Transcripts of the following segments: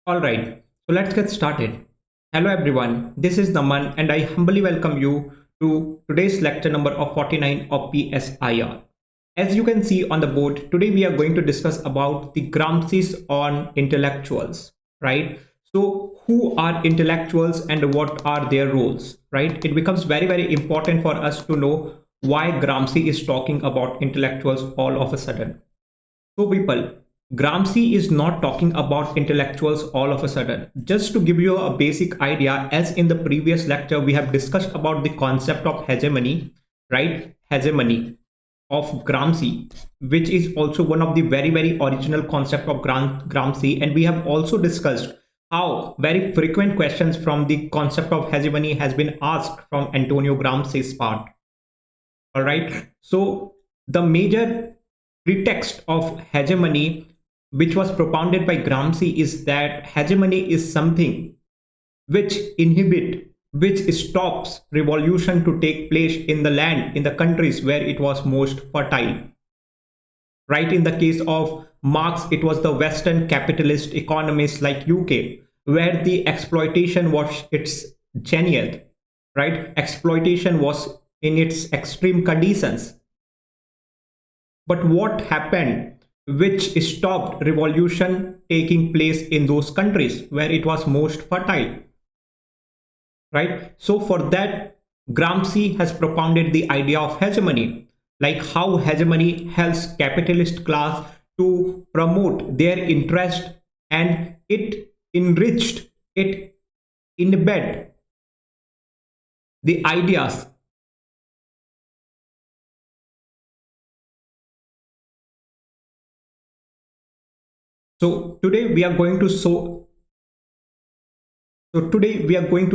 All right, so let's get started. Hello everyone, this is Naman and I humbly welcome you to today's lecture number of 49 of PSIR. As you can see on the board, today we are going to discuss about the Gramsci's on intellectuals, right? So who are intellectuals and what are their roles, right? It becomes very important for us to know why Gramsci is talking about intellectuals all of a sudden. So people, Gramsci is not talking about intellectuals all of a sudden. Just to give you a basic idea, as in the previous lecture, we have discussed about the concept of hegemony, right? Hegemony of Gramsci, which is also one of the very original concept of Gramsci. And we have also discussed how very frequent questions from the concept of hegemony has been asked from Antonio Gramsci's part. All right. So the major pretext of hegemony which was propounded by Gramsci is that hegemony is something which which stops revolution to take place in the land, in the countries where it was most fertile. Right, in the case of Marx, it was the Western capitalist economies like UK, where the exploitation was its zenith, right? Exploitation was in its extreme conditions. But what happened which stopped revolution taking place in those countries where it was most fertile, right? So for that, Gramsci has propounded the idea of hegemony, like how hegemony helps capitalist class to promote their interest, and it enriched, it embed the ideas. So today we are going to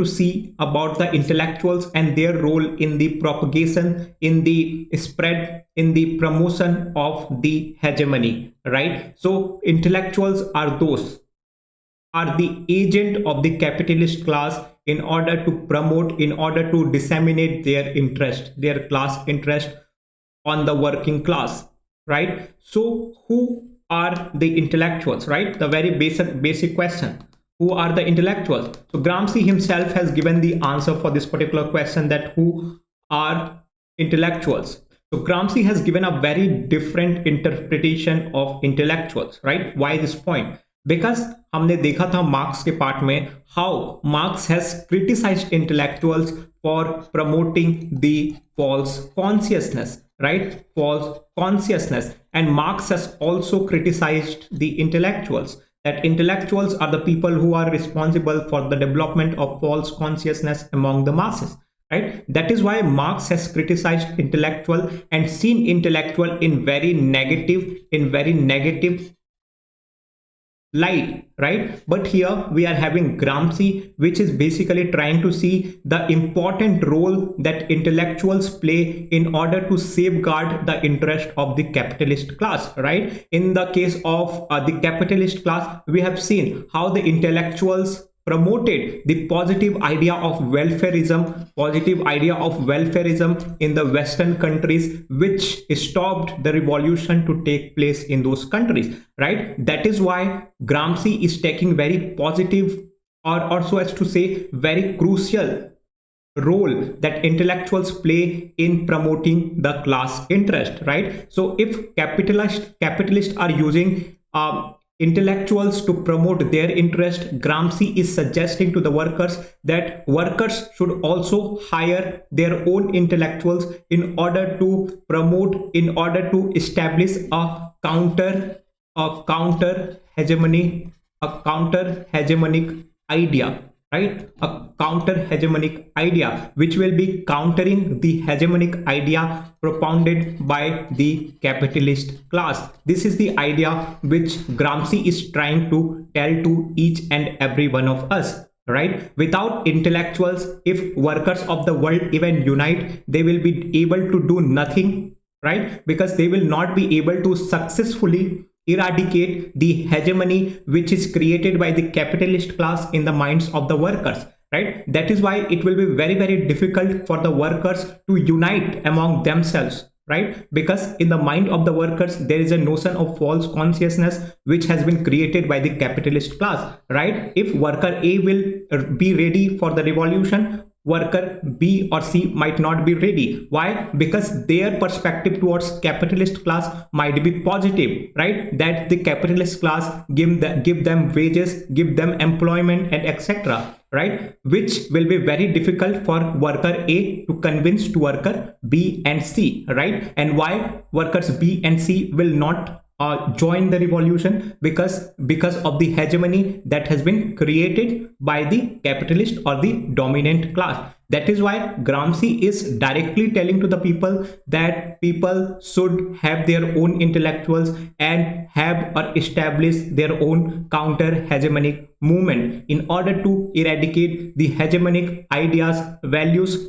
see about the intellectuals and their role in the propagation, in the spread, in the promotion of the hegemony, right? So intellectuals are the agent of the capitalist class in order to promote, in order to disseminate their interest, their class interest on the working class, right? So who are the intellectuals, right? The very basic question, who are the intellectuals? So Gramsci himself has given the answer for this particular question, that who are intellectuals. So Gramsci has given a very different interpretation of intellectuals, right? Why this point? Because हमने देखा था marks के part में how Marx has criticized intellectuals for promoting the false consciousness, right? False consciousness. And Marx has also criticized the intellectuals, that intellectuals are the people who are responsible for the development of false consciousness among the masses, right? That is why Marx has criticized intellectual and seen intellectual in very negative light, right? But here we are having Gramsci, which is basically trying to see the important role that intellectuals play in order to safeguard the interest of the capitalist class, right? In the case of the capitalist class, we have seen how the intellectuals promoted the positive idea of welfareism in the Western countries, which stopped the revolution to take place in those countries, right? That is why Gramsci is taking very positive, or so as to say very crucial role that intellectuals play in promoting the class interest, right? So if capitalists are using intellectuals to promote their interest, Gramsci is suggesting to the workers that workers should also hire their own intellectuals in order to promote, in order to establish a counter hegemonic idea, right? A counter hegemonic idea which will be countering the hegemonic idea propounded by the capitalist class. This is the idea which Gramsci is trying to tell to each and every one of us, right? Without intellectuals, if workers of the world even unite, they will be able to do nothing, right? Because they will not be able to successfully eradicate the hegemony which is created by the capitalist class in the minds of the workers, right? That is why it will be very difficult for the workers to unite among themselves, right? Because in the mind of the workers there is a notion of false consciousness which has been created by the capitalist class, right? If worker A will be ready for the revolution, worker B or C might not be ready. Why? Because their perspective towards capitalist class might be positive, right? That the capitalist class give them wages, give them employment and etc., right? Which will be very difficult for worker A to convince to worker B and C, right? And why workers B and C will not join the revolution? Because of the hegemony that has been created by the capitalist or the dominant class. That is why Gramsci is directly telling to the people that people should have their own intellectuals and have or establish their own counter-hegemonic movement in order to eradicate the hegemonic ideas, values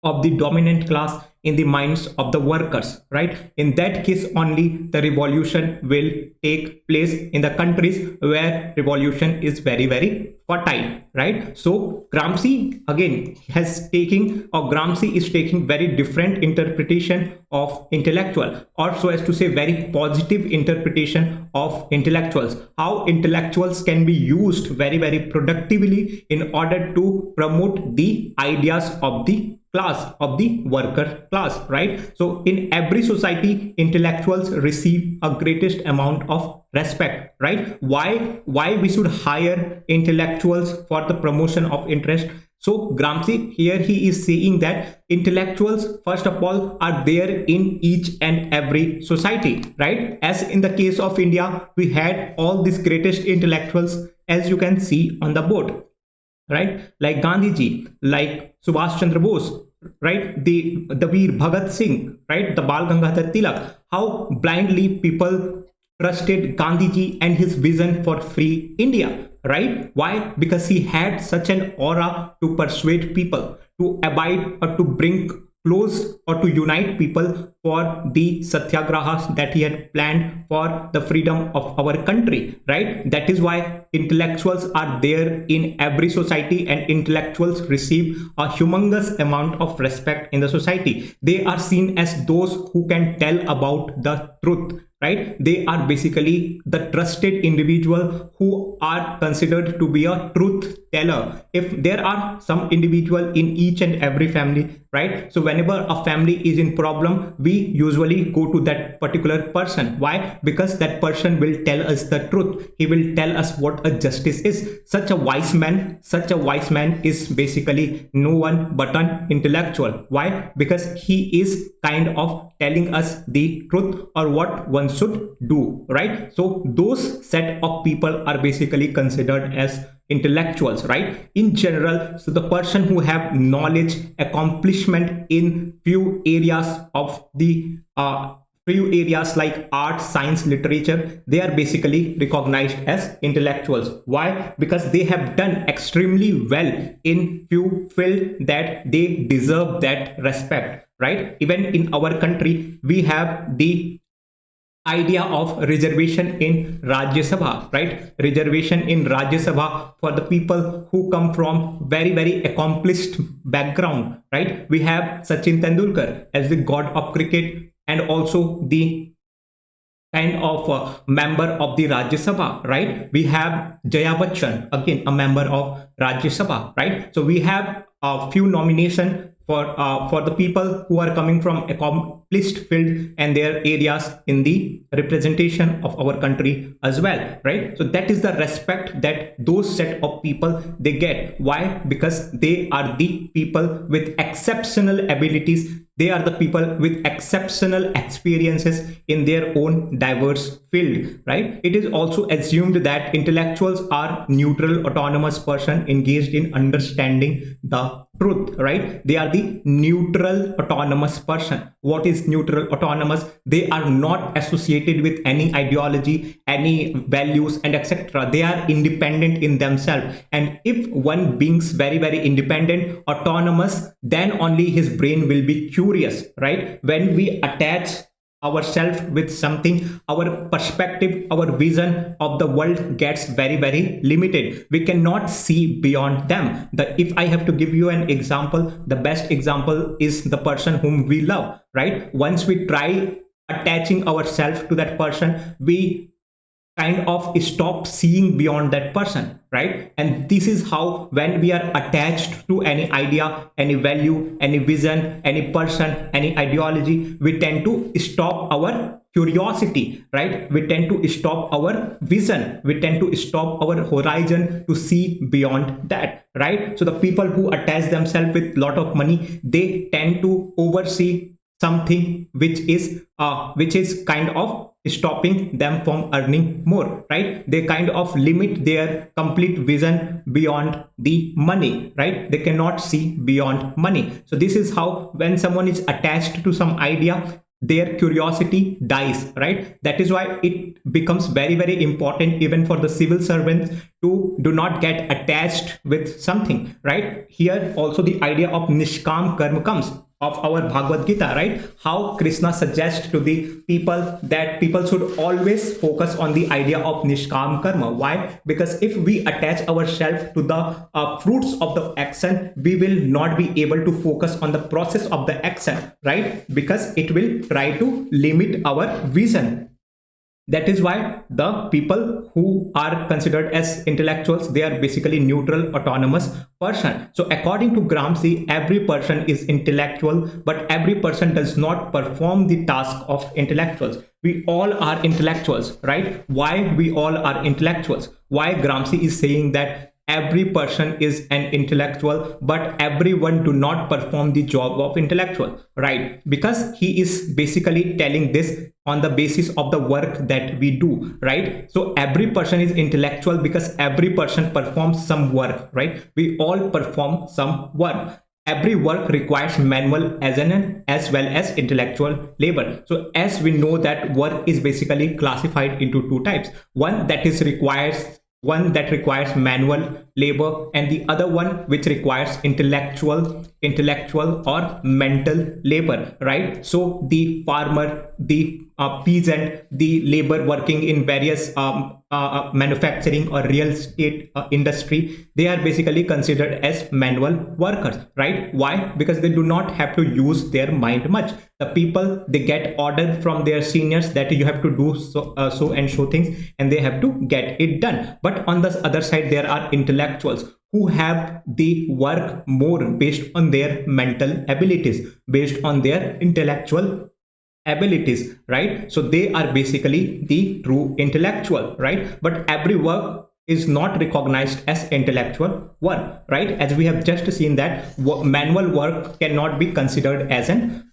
of the dominant class in the minds of the workers, right? In that case only the revolution will take place in the countries where revolution is very fertile, right? So Gramsci again Gramsci is taking very different interpretation of intellectual, or so as to say very positive interpretation of intellectuals, how intellectuals can be used very productively in order to promote the ideas of the class, of the worker class, right? So in every society intellectuals receive a greatest amount of respect, right? Why we should hire intellectuals for the promotion of interest? So Gramsci here, he is saying that intellectuals first of all are there in each and every society, right? As in the case of India, we had all these greatest intellectuals as you can see on the board, right? Like Gandhiji, like Subhash Chandra Bose, right? The Veer Bhagat Singh, right? The Bal Gangadhar Tilak. How blindly people trusted Gandhiji and his vision for free India, right? Why? Because he had such an aura to persuade people to abide or to bring close or to unite people for the satyagrahas that he had planned for the freedom of our country, right? That is why intellectuals are there in every society and intellectuals receive a humongous amount of respect in the society. They are seen as those who can tell about the truth, right? They are basically the trusted individual who are considered to be a truth teller. If there are some individual in each and every family, right? So whenever a family is in problem, we usually go to that particular person. Why? Because that person will tell us the truth. He will tell us what a justice is. Such a wise man is basically no one but an intellectual. Why? Because he is kind of telling us the truth or what one should do, right? So those set of people are basically considered as intellectuals, right? In general, so the person who have knowledge, accomplishment in few areas of the few areas like art, science, literature, they are basically recognized as intellectuals. Why? Because they have done extremely well in few fields that they deserve that respect, right? Even in our country, we have the idea of reservation in Rajya Sabha, right? Reservation in Rajya Sabha for the people who come from very accomplished background, right? We have Sachin Tendulkar as the god of cricket and also the kind of member of the Rajya Sabha, right? We have Jaya Bachchan, again a member of Rajya Sabha, right? So we have a few nominations for the people who are coming from accomplished field and their areas in the representation of our country as well, right? So that is the respect that those set of people they get. Why? Because they are the people with exceptional abilities. They are the people with exceptional experiences in their own diverse field, right? It is also assumed that intellectuals are neutral, autonomous person engaged in understanding the truth, right? They are the neutral, autonomous person. What is neutral, autonomous? They are not associated with any ideology, any values and etc. They are independent in themselves. And if one beings very independent, autonomous, then only his brain will be curious, right? When we attach ourselves with something, our perspective, our vision of the world gets very limited. We cannot see beyond them. If I have to give you an example, the best example is the person whom we love, right? Once we try attaching ourselves to that person, we kind of stop seeing beyond that person, right? And this is how, when we are attached to any idea, any value, any vision, any person, any ideology, we tend to stop our curiosity, right? We tend to stop our vision, we tend to stop our horizon to see beyond that, right? So the people who attach themselves with lot of money, they tend to oversee something which is kind of stopping them from earning more, right? They kind of limit their complete vision beyond the money, right? They cannot see beyond money. So this is how, when someone is attached to some idea, their curiosity dies, right? That is why it becomes very important even for the civil servants to do not get attached with something, right? Here also the idea of nishkam karma comes of our Bhagavad Gita, right? How Krishna suggests to the people that people should always focus on the idea of nishkam karma. Why? Because if we attach ourselves to the fruits of the action, we will not be able to focus on the process of the action, right? Because it will try to limit our vision. That is why the people who are considered as intellectuals, they are basically neutral, autonomous person. So according to Gramsci, every person is intellectual, but every person does not perform the task of intellectuals. We all are intellectuals, right? Why we all are intellectuals? Why Gramsci is saying that every person is an intellectual, but everyone do not perform the job of intellectual, right? Because he is basically telling this on the basis of the work that we do, right? So every person is intellectual because every person performs some work, right? We all perform some work. Every work requires manual as well as intellectual labor. So as we know that work is basically classified into two types. One that requires manual labor, and the other one which requires intellectual or mental labor, right? So the farmer, the peasant, the labor working in various manufacturing or real estate industry, they are basically considered as manual workers, right? Why? Because they do not have to use their mind much. The people, they get order from their seniors that you have to do so and so things, and they have to get it done. But on the other side, there are intellectuals who have the work more based on their mental abilities, based on their intellectual abilities, right? So they are basically the true intellectual, right? But every work is not recognized as intellectual work, right? As we have just seen that manual work cannot be considered as an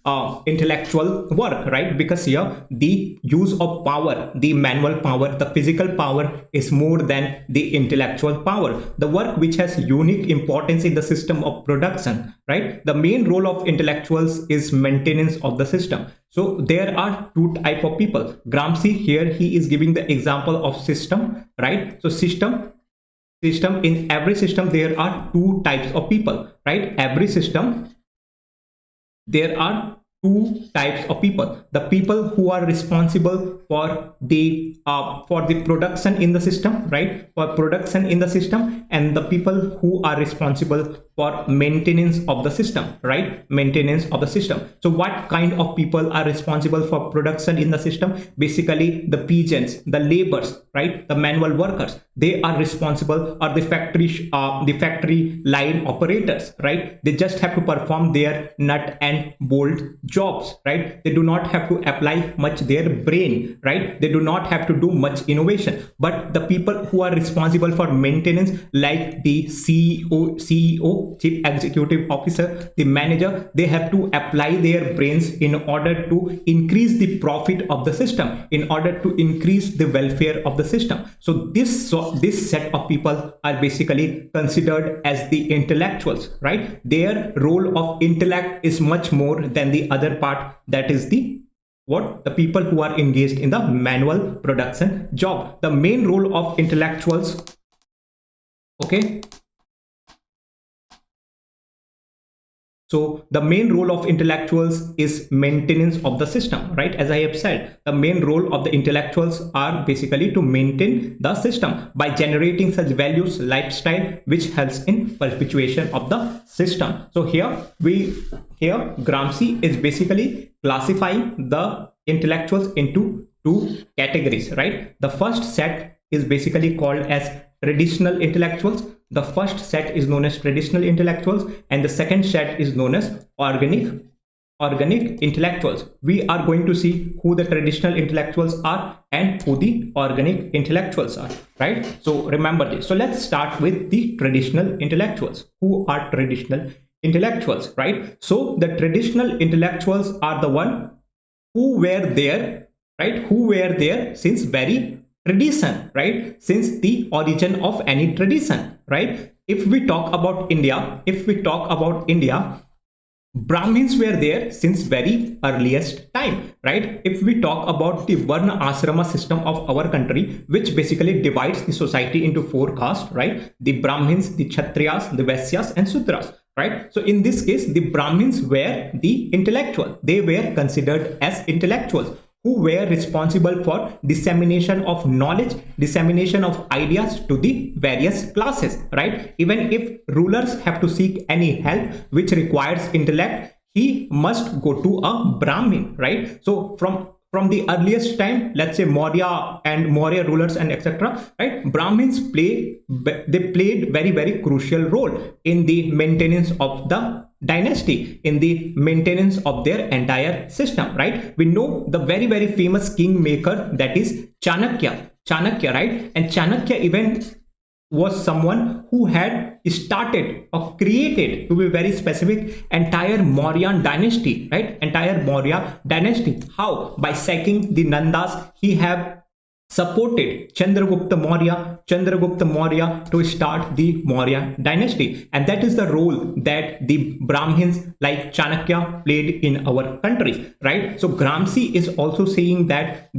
intellectual work, right? Because here the use of power, the manual power, the physical power is more than the intellectual power. The work which has unique importance in the system of production, right? The main role of intellectuals is maintenance of the system. So there are two type of people. Gramsci here, he is giving the example of system, right? So system, in every system there are two types of people, right? Every system there are two types of people: the people who are responsible for the production in the system, right? For production in the system, and the people who are responsible for maintenance of the system, right? Maintenance of the system. So what kind of people are responsible for production in the system? Basically the peasants, the laborers, right? The manual workers, they are responsible, or the factory line operators, right? They just have to perform their nut and bolt jobs, right? They do not have to apply much their brain, right? They do not have to do much innovation. But the people who are responsible for maintenance, like the CEO, chief executive officer, the manager, they have to apply their brains in order to increase the profit of the system, in order to increase the welfare of the system. So this set of people are basically considered as the intellectuals, right? Their role of intellect is much more than the other part, that is the people who are engaged in the manual production job. The main role of intellectuals, okay, So the main role of intellectuals is maintenance of the system, right? As I have said, the main role of the intellectuals are basically to maintain the system by generating such values, lifestyle, which helps in perpetuation of the system. So here Gramsci is basically classifying the intellectuals into two categories, right? The first set is basically called as traditional intellectuals. The first set is known as traditional intellectuals, and the second set is known as organic intellectuals. We are going to see who the traditional intellectuals are and who the organic intellectuals are, right? So remember this. So let's start with the traditional intellectuals. Who are traditional intellectuals, right? So the traditional intellectuals are the one who were there, right? Who were there since very tradition, right? Since the origin of any tradition, right? If we talk about India, Brahmins were there since very earliest time, right? If we talk about the Varna Ashrama system of our country, which basically divides the society into four castes, right? The Brahmins, the Kshatriyas, the Vaisyas, and Sudras, right? So in this case, the Brahmins were the intellectual. They were considered as intellectuals who were responsible for dissemination of knowledge, dissemination of ideas to the various classes, right? Even if rulers have to seek any help which requires intellect, he must go to a Brahmin, right? So from the earliest time, let's say Maurya rulers and etc., right? Brahmins played very crucial role in the maintenance of the dynasty, in the maintenance of their entire system, right? We know the very famous kingmaker, that is Chanakya, right? And Chanakya even was someone who had started or created, to be very specific, entire Mauryan dynasty, right? Entire Maurya dynasty. How? By sacking the Nandas. He have supported Chandragupta Maurya to start the Maurya dynasty, and that is the role that the Brahmins like Chanakya played in our country, right? So Gramsci is also saying that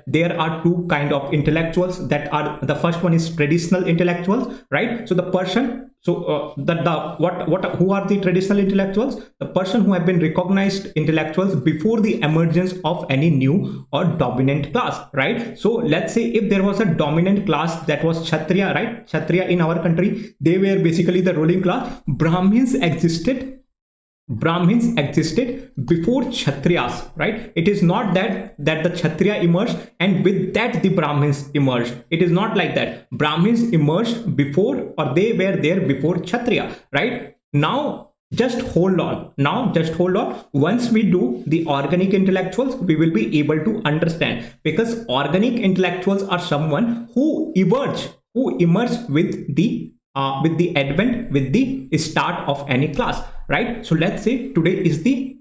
there are two kind of intellectuals, that are, the first one is traditional intellectuals, right? So the person, who are the traditional intellectuals? The person who have been recognized intellectuals before the emergence of any new or dominant class, right? So let's say if there was a dominant class, that was Kshatriya, right? Kshatriya in our country, they were basically the ruling class. Brahmins existed before Kshatriyas, right? It is not that the Kshatriya emerged and with that the Brahmins emerged. It is not like that. Brahmins emerged before, or they were there before Kshatriya, right? Now just hold on. Once we do the organic intellectuals, we will be able to understand, because organic intellectuals are someone who emerge with the start of any class, right? So let's say today is the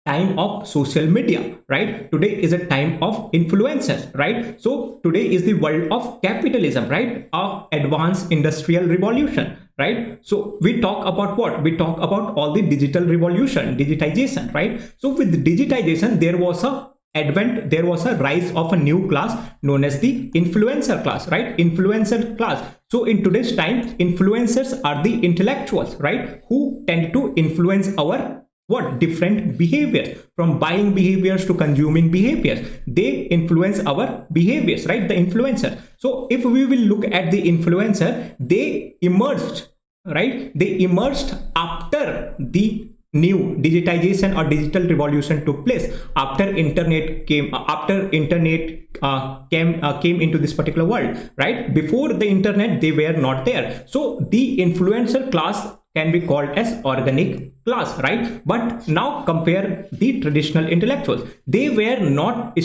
time of social media, right? Today is a time of influencers, right? So today is the world of capitalism, right? Of advanced industrial revolution, right? So we talk about what? We talk about all the digital revolution, digitization, right? So with digitization, there was a rise of a new class known as the influencer class, right? Influencer class. So in today's time, influencers are the intellectuals, right? Who tend to influence our different behaviors, from buying behaviors to consuming behaviors. They influence our behaviors, right? The influencer. So if we will look at the influencer, they emerged, right? They emerged after the new digitization or digital revolution took place, after internet came into this particular world, right? Before the internet, they were not there. So the influencer class can be called as organic class, right? But now compare the traditional intellectuals. They were not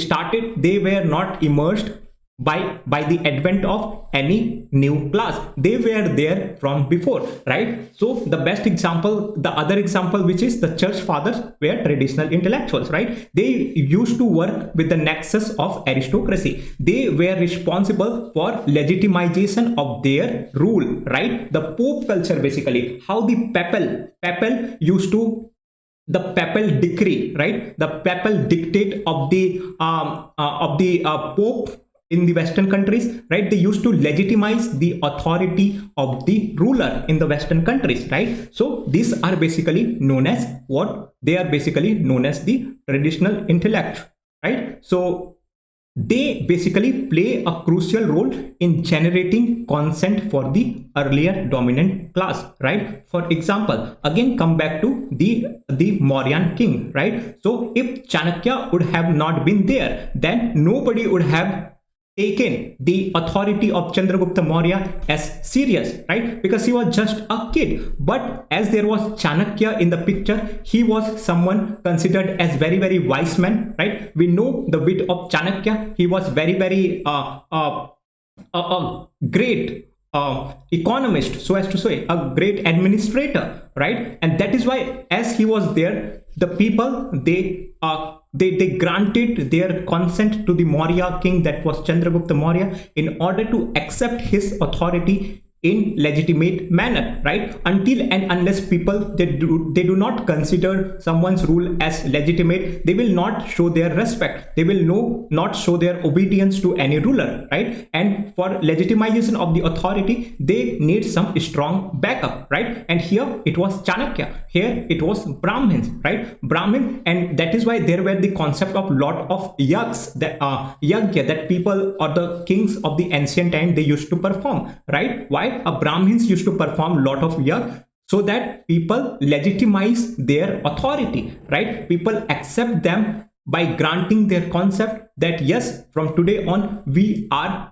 emerged by the advent of any new class. They were there from before, right? So the best example, the other example, which is the church fathers, were traditional intellectuals, right? They used to work with the nexus of aristocracy. They were responsible for legitimization of their rule, right? The Pope culture, basically, how the papal used to, the papal decree, right? The papal dictate of the Pope in the Western countries, right? They used to legitimize the authority of the ruler in the Western countries, right? So these are basically known as what? They are basically known as the traditional intellect, right? So they basically play a crucial role in generating consent for the earlier dominant class, right? For example, again come back to the Mauryan king, right? So if Chanakya would have not been there, then nobody would have taken the authority of Chandragupta Maurya as serious, right? Because he was just a kid. But as there was Chanakya in the picture, he was someone considered as very, very wise man, right? We know the wit of Chanakya. He was very, very a great economist, so as to say, a great administrator, right? And that is why, as he was there, the people they granted their consent to the Maurya king, that was Chandragupta Maurya, in order to accept his authority in legitimate manner, right? Until and unless people they do not consider someone's rule as legitimate, they will not show their respect, they will not show their obedience to any ruler, right? And for legitimization of the authority, they need some strong backup, right? And here it was Chanakya, here it was Brahmins, right? Brahmin, and that is why there were the concept of lot of yags, that yagya, that people or the kings of the ancient time they used to perform, right? Why? Brahmins used to perform lot of yag, so that people legitimize their authority, right? People accept them by granting their concept that yes, from today on we are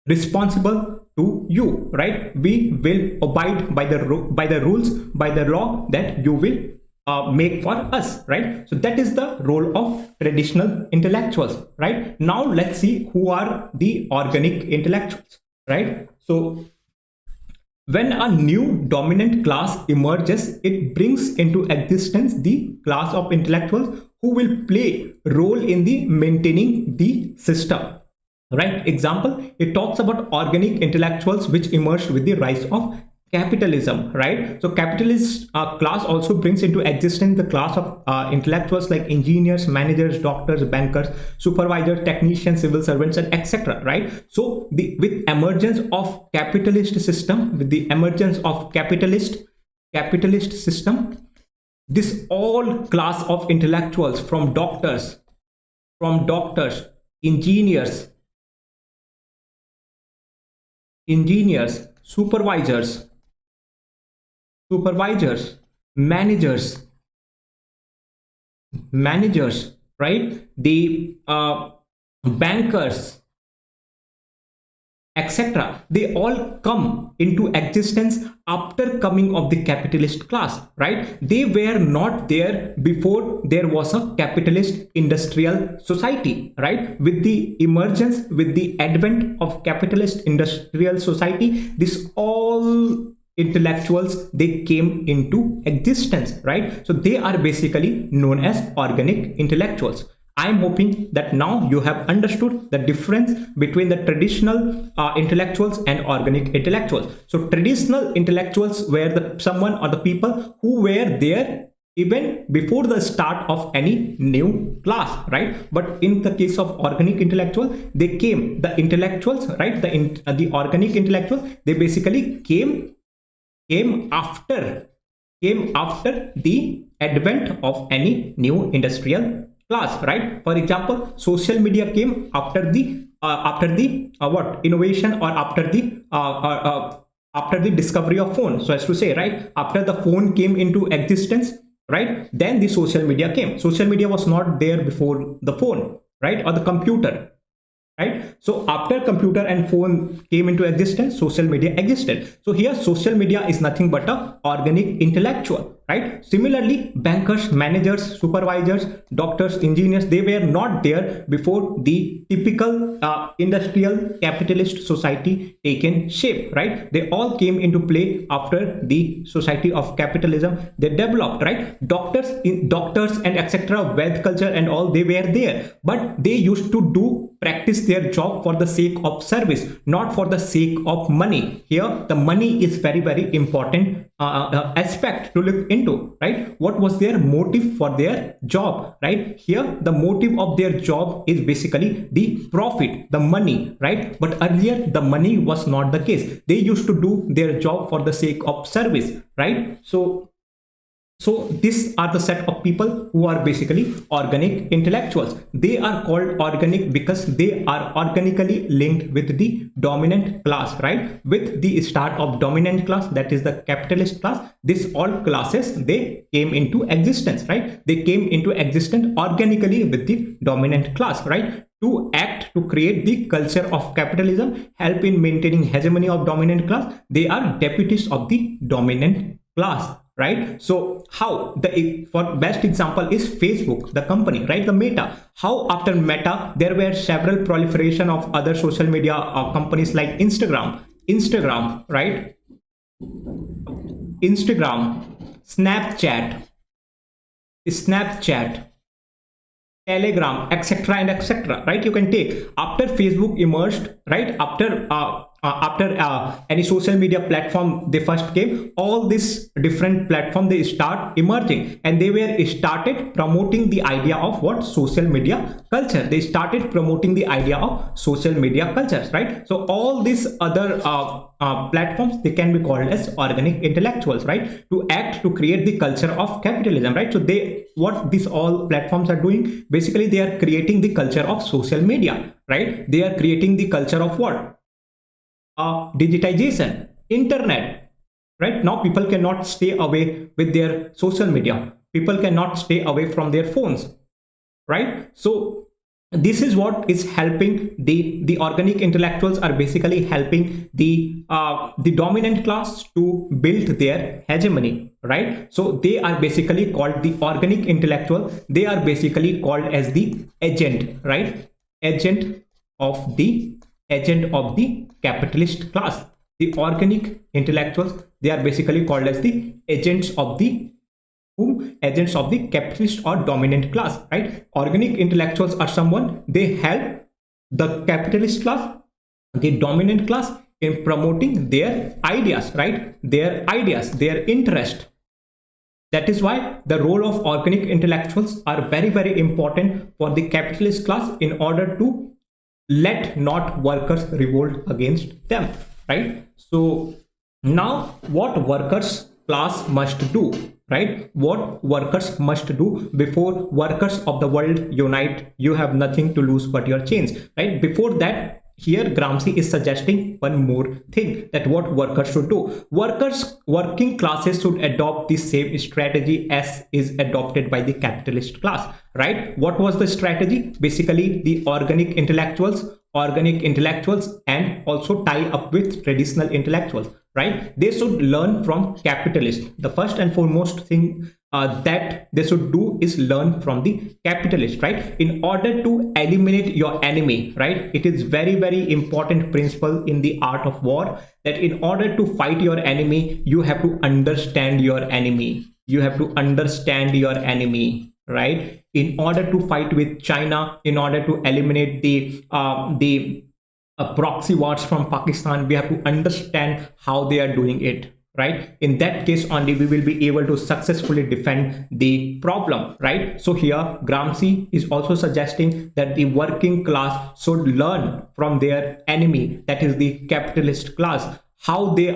responsible to you, right? We will abide by the rules, by the law that you will make for us, right? So that is the role of traditional intellectuals, right? Now let's see who are the organic intellectuals, right? So when a new dominant class emerges, it brings into existence the class of intellectuals who will play role in the maintaining the system, right? Example, it talks about organic intellectuals which emerged with the rise of capitalism, right? So capitalist class also brings into existence the class of intellectuals like engineers, managers, doctors, bankers, supervisors, technicians, civil servants, and etc., right? So with emergence of capitalist system, with the emergence of capitalist system, this all class of intellectuals from doctors, engineers, supervisors, managers, right? The bankers, etc., they all come into existence after coming of the capitalist class, right? They were not there before there was a capitalist industrial society, right? With the emergence, with the advent of capitalist industrial society, this all intellectuals they came into existence, right? So they are basically known as organic intellectuals. I'm hoping that now you have understood the difference between the traditional intellectuals and organic intellectuals. So traditional intellectuals were someone or the people who were there even before the start of any new class, right? But in the case of organic intellectual, they came, the intellectuals, right? The organic intellectual, they basically came after the advent of any new industrial class, right? For example, social media came after the innovation, or after the discovery of phone, so as to say, right? After the phone came into existence, right? Then the social media came. Social media was not there before the phone, right? Or the computer, right? So after computer and phone came into existence, social media existed. So here social media is nothing but a organic intellectual, right? Similarly, bankers, managers, supervisors, doctors, engineers, they were not there before the typical industrial capitalist society taken shape, right? They all came into play after the society of capitalism they developed, right? Doctors and etc., wealth culture and all, they were there, but they used to practice their job for the sake of service, not for the sake of money. Here the money is very, very important aspect to look into. into, right? What was their motive for their job, right? Here the motive of their job is basically the profit, the money, right? But earlier the money was not the case. They used to do their job for the sake of service, right? So these are the set of people who are basically organic intellectuals. They are called organic because they are organically linked with the dominant class, right? With the start of dominant class, that is the capitalist class, this all classes, they came into existence, right? They came into existence organically with the dominant class, right? To act, to create the culture of capitalism, help in maintaining hegemony of dominant class. They are deputies of the dominant class, right? So how the for best example is Facebook, the company, right? The Meta. How after Meta there were several proliferation of other social media companies like Instagram, right? Instagram, Snapchat, Telegram, etc. and etc. Right? You can take after Facebook emerged, right? After any social media platform they first came, all these different platform they start emerging, and they were started promoting the idea of what social media culture. They started promoting the idea of social media cultures, right? So all these other platforms, they can be called as organic intellectuals, right? To act, to create the culture of capitalism, right? So they, what these all platforms are doing, basically they are creating the culture of social media, right? They are creating the culture of what? Digitization, internet, right? Now people cannot stay away with their social media. People cannot stay away from their phones, right? So this is what is helping the organic intellectuals are basically helping the dominant class to build their hegemony, right? So they are basically called the organic intellectual. They are basically called as the agent, right? Agent of the capitalist class. The organic intellectuals, they are basically called as the agents of the agents of the capitalist or dominant class, right? Organic intellectuals are someone, they help the capitalist class, the dominant class, in promoting their ideas, right? Their ideas, their interest. That is why the role of organic intellectuals are very, very important for the capitalist class in order to let not workers revolt against them, right? So now what workers class must do, right? What workers must do before workers of the world unite? You have nothing to lose but your chains, right? Before that, here Gramsci is suggesting one more thing, that what workers should do. Working classes should adopt the same strategy as is adopted by the capitalist class, right? What was the strategy? Basically the organic intellectuals and also tie up with traditional intellectuals, right? They should learn from capitalists. The first and foremost thing that they should do is learn from the capitalist, right? In order to eliminate your enemy, right? It is very, very important principle in the art of war, that in order to fight your enemy, you have to understand your enemy. Right? In order to fight with China, in order to eliminate the proxy wars from Pakistan, we have to understand how they are doing it, right? In that case only we will be able to successfully defend the problem, right? So here Gramsci is also suggesting that the working class should learn from their enemy, that is the capitalist class, how they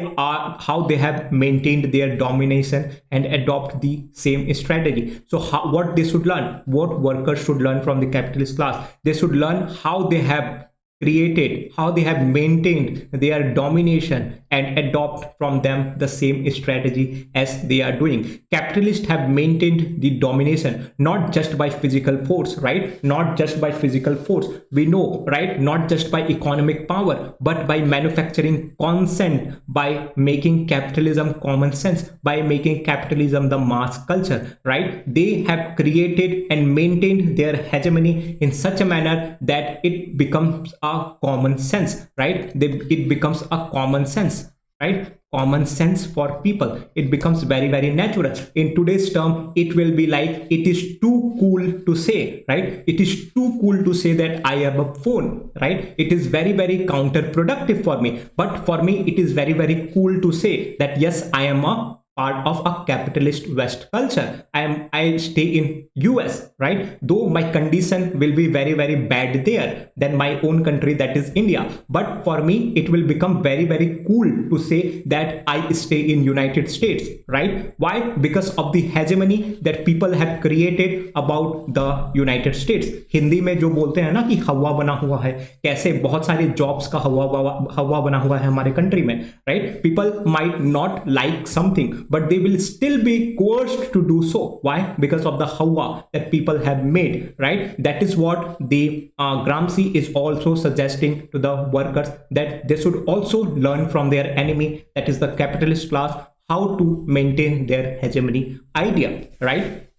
have maintained their domination, and adopt the same strategy. So what they should learn, what workers should learn from the capitalist class, they should learn how they have created, how they have maintained their domination, and adopt from them the same strategy as they are doing. Capitalists have maintained the domination not just by physical force, right? Not just by physical force, we know, right? Not just by economic power, but by manufacturing consent, by making capitalism common sense, by making capitalism the mass culture, right? They have created and maintained their hegemony in such a manner that it becomes a common sense, right? It becomes a common sense, right? Common sense for people. It becomes very, very natural. In today's term, it will be like, it is too cool to say, right? It is too cool to say that I have a phone, right? It is very, very counterproductive for me. But for me, it is very, very cool to say that yes, I am a part of a capitalist West culture. I stay in US, right? Though my condition will be very, very bad there than my own country, that is India. But for me, it will become very, very cool to say that I stay in United States, right? Why? Because of the hegemony that people have created about the United States. Hindi में जो बोलते हैं ना कि हवा बना हुआ है, कैसे बहुत सारे जॉब्स का हवा बना हुआ है हमारे कंट्री में, right? People might not like something but they will still be coerced to do so. Why? Because of the hawa that people have made, right? That is what the Gramsci is also suggesting to the workers, that they should also learn from their enemy, that is the capitalist class, how to maintain their hegemony idea, right?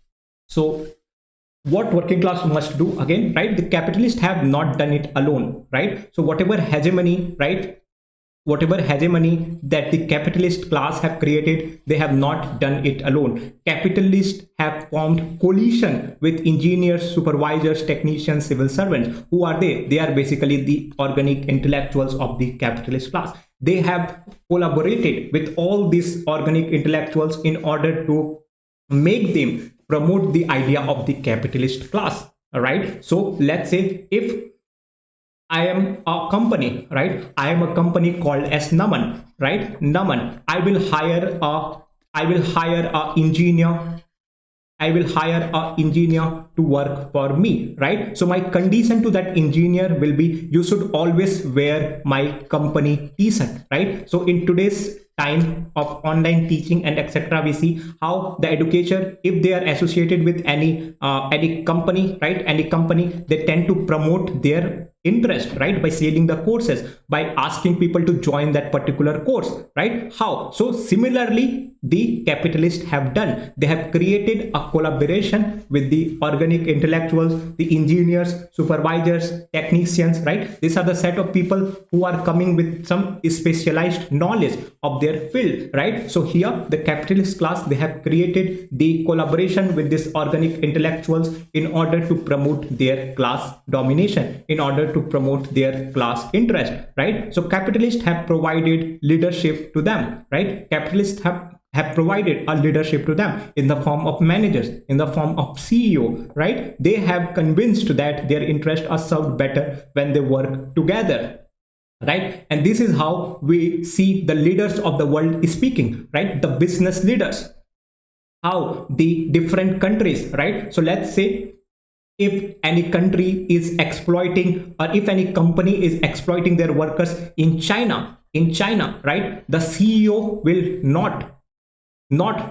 So what working class must do again, right? The capitalists have not done it alone, right? So whatever hegemony, right, whatever hegemony that the capitalist class have created, they have not done it alone. Capitalists have formed coalition with engineers, supervisors, technicians, civil servants. Who are they? They are basically the organic intellectuals of the capitalist class. They have collaborated with all these organic intellectuals in order to make them promote the idea of the capitalist class. All right. So let's say if I am a company, right? I am a company called as Naman, right? Naman. I will hire a engineer. I will hire a engineer to work for me, right? So my condition to that engineer will be, you should always wear my company t-shirt, right? So in today's time of online teaching and etc., we see how the educator, if they are associated with any company, right, any company, they tend to promote their interest, right, by selling the courses, by asking people to join that particular course, right? How? So similarly the capitalists have done. They have created a collaboration with the organic intellectuals, the engineers, supervisors, technicians, right? These are the set of people who are coming with some specialized knowledge of their field, right? So here the capitalist class, they have created the collaboration with these organic intellectuals in order to promote their class domination, in order to promote their class interest, right? So capitalists have provided leadership to them, right? Capitalists have provided a leadership to them in the form of managers, in the form of CEO, right? They have convinced that their interests are served better when they work together, right? And this is how we see the leaders of the world speaking, right? The business leaders, how the different countries, right? So let's say if any country is exploiting, or if any company is exploiting their workers in China, right, the CEO will not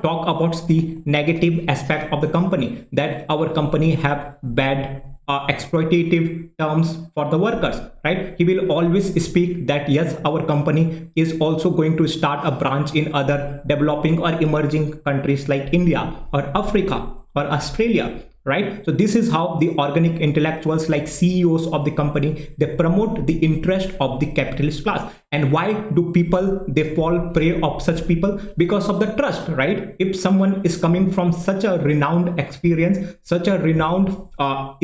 talk about the negative aspect of the company, that our company have bad exploitative terms for the workers, right? He will always speak that yes, our company is also going to start a branch in other developing or emerging countries like India or Africa or Australia, right? So this is how the organic intellectuals, like CEOs of the company, they promote the interest of the capitalist class. And why do people, they fall prey of such people? Because of the trust, right? If someone is coming from such a renowned experience, such a renowned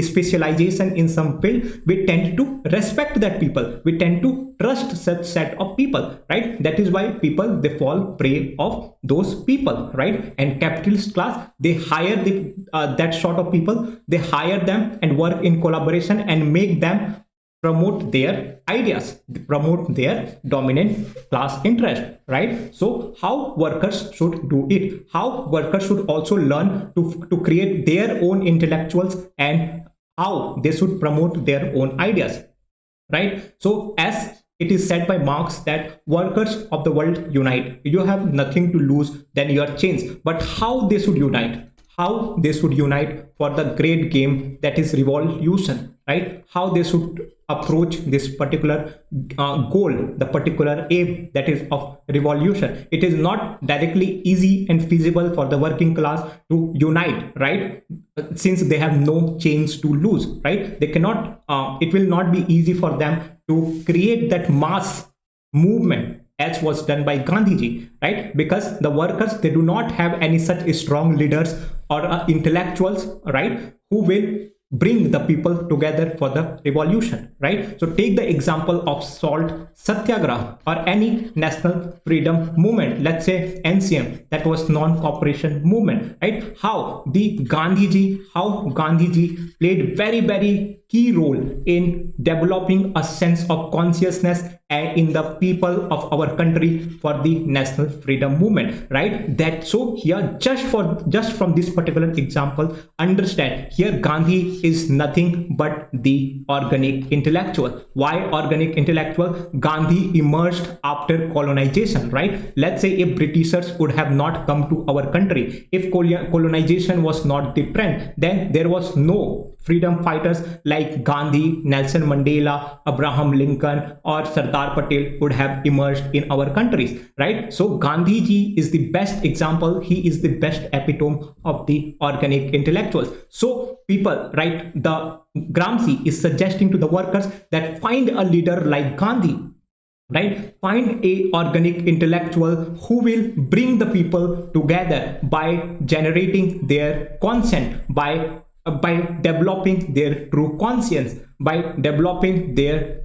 specialization in some field, we tend to respect that people, we tend to trust such set of people, right? That is why people, they fall prey of those people, right? And capitalist class, they hire the that sort of people, they hire them and work in collaboration and make them promote their ideas, promote their dominant class interest, right? So how workers should do it, how workers should also learn to create their own intellectuals, and how they should promote their own ideas, right? So as it is said by Marx that workers of the world unite. You have nothing to lose than your chains. But how they should unite? How they should unite for the great game that is revolution, right? How they should approach this particular goal, the particular aim that is of revolution. It is not directly easy and feasible for the working class to unite, right? Since they have no chains to lose, right? They cannot, it will not be easy for them to create that mass movement as was done by Gandhiji, right? Because the workers, they do not have any such strong leaders or intellectuals, right, who will bring the people together for the revolution, right? So take the example of salt satyagraha or any national freedom movement, let's say NCM, that was non-cooperation movement, right? How Gandhiji played very key role in developing a sense of consciousness in the people of our country for the national freedom movement, right? That so here just from this particular example, understand here Gandhi is nothing but the organic intellectual. Why organic intellectual? Gandhi emerged after colonization, right? Let's say if Britishers would have not come to our country, if colonization was not the trend, then there was no freedom fighters like Gandhi, Nelson Mandela, Abraham Lincoln or Sardar Patel would have emerged in our countries, right? So Gandhiji is the best example. He is the best epitome of the organic intellectuals. So people, right, the Gramsci is suggesting to the workers that find a leader like Gandhi, right? Find a organic intellectual who will bring the people together by generating their consent, by developing their true conscience, by developing their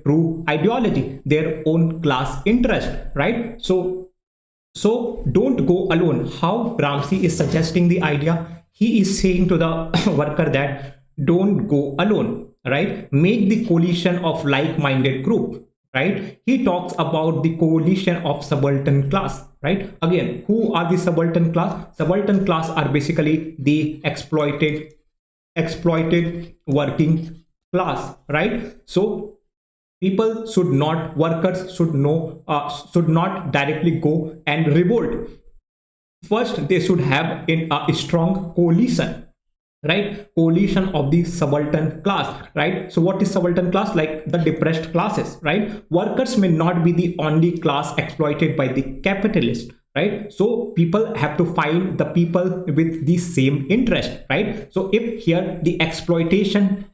true ideology, their own class interest, right? So don't go alone. How Gramsci is suggesting the idea, he is saying to the worker that don't go alone, right? Make the coalition of like-minded group, right? He talks about the coalition of subaltern class, right? Again, who are the subaltern class? Subaltern class are basically the exploited working class, right? So people should not, workers should not directly go and revolt. First they should have a strong coalition, right? Coalition of the subaltern class, right? So what is subaltern class? Like the depressed classes, right? Workers may not be the only class exploited by the capitalist, right? So people have to find the people with the same interest, right? So if here the exploitation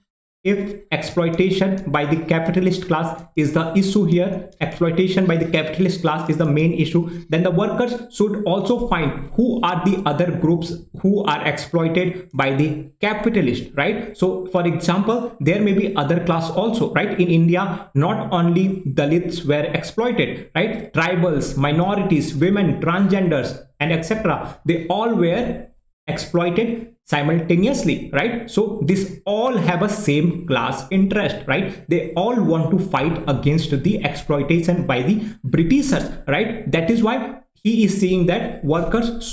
by the capitalist class is the issue here, exploitation by the capitalist class is the main issue, then the workers should also find who are the other groups who are exploited by the capitalist, right? So for example, there may be other class also, right? In India, not only Dalits were exploited, right? Tribals, minorities, women, transgenders and etc., they all were exploited simultaneously, right? So this all have a same class interest, right? They all want to fight against the exploitation by the Britishers, right? That is why he is saying that workers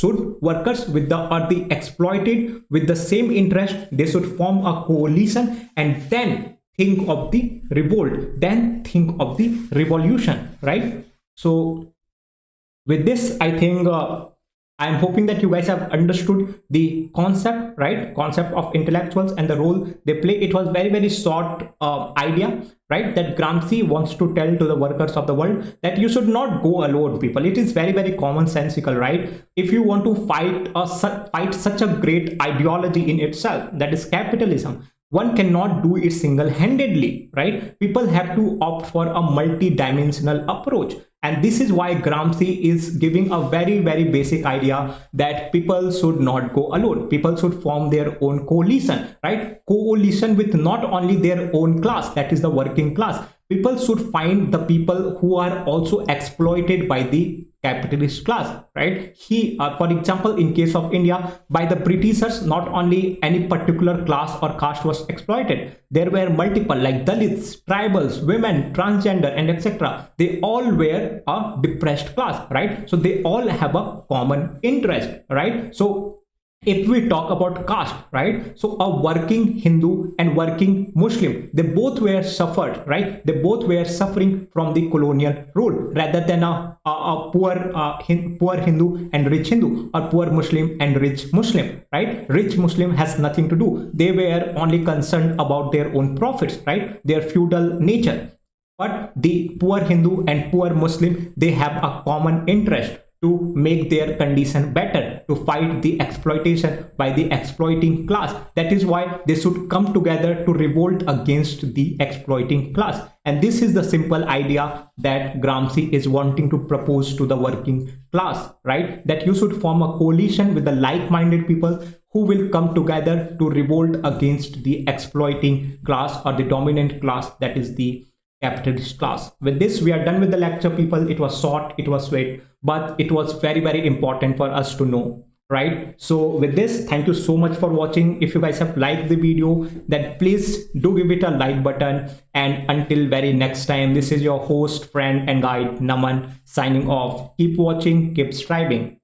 with the exploited with the same interest, they should form a coalition and then think of the revolt, then think of the revolution, right? So with this, I think I'm hoping that you guys have understood the concept, right? Concept of intellectuals and the role they play. It was very short idea, right? That Gramsci wants to tell to the workers of the world that you should not go alone, people. It is very commonsensical, right? If you want to fight such a great ideology in itself, that is capitalism, one cannot do it single-handedly, right? People have to opt for a multi-dimensional approach. And this is why Gramsci is giving a very basic idea that people should not go alone. People should form their own coalition, right? Coalition with not only their own class, that is the working class. People should find the people who are also exploited by the capitalist class, right? For example, in case of India, by the Britishers, not only any particular class or caste was exploited. There were multiple like Dalits, tribals, women, transgender and etc. They all were a depressed class, right? So they all have a common interest, right? So if we talk about caste, right? So a working Hindu and working Muslim, they both were suffered, right? They both were suffering from the colonial rule rather than a poor Hindu and rich Hindu, or poor Muslim and rich Muslim, right? Rich Muslim has nothing to do. They were only concerned about their own profits, right? Their feudal nature. But the poor Hindu and poor Muslim, they have a common interest to make their condition better, to fight the exploitation by the exploiting class. That is why they should come together to revolt against the exploiting class. And this is the simple idea that Gramsci is wanting to propose to the working class, right? That you should form a coalition with the like-minded people who will come together to revolt against the exploiting class or the dominant class, that is the capitalist class. With this, we are done with the lecture, people. It was short, it was sweet, but it was very, very important for us to know, right? So with this, thank you so much for watching. If you guys have liked the video, then please do give it a like button. And until very next time, this is your host, friend and guide Naman signing off. Keep watching, keep striving.